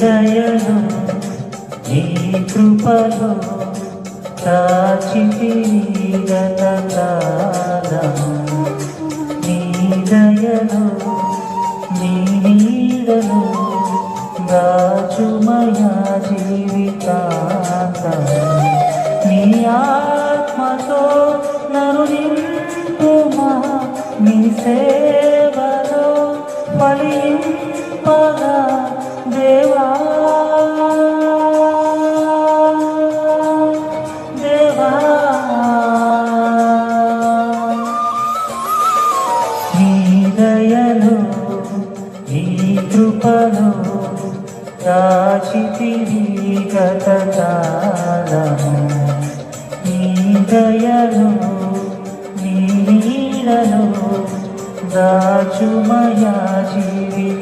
దయను నీ కృపలో దాచితివి గతకాలము. నీ దయను నీ నీడను దాచుమయా జీవితాంతము. నీ ఆత్మతో నన్ను నింపుమా, నీ సేవలో ఫలింపగా దేవా. దేవా నీ దయను నీ కృపను దాచితివి గతకాలము. నీ దయను నీ నీడను దాచుమయా జీవితాంతము.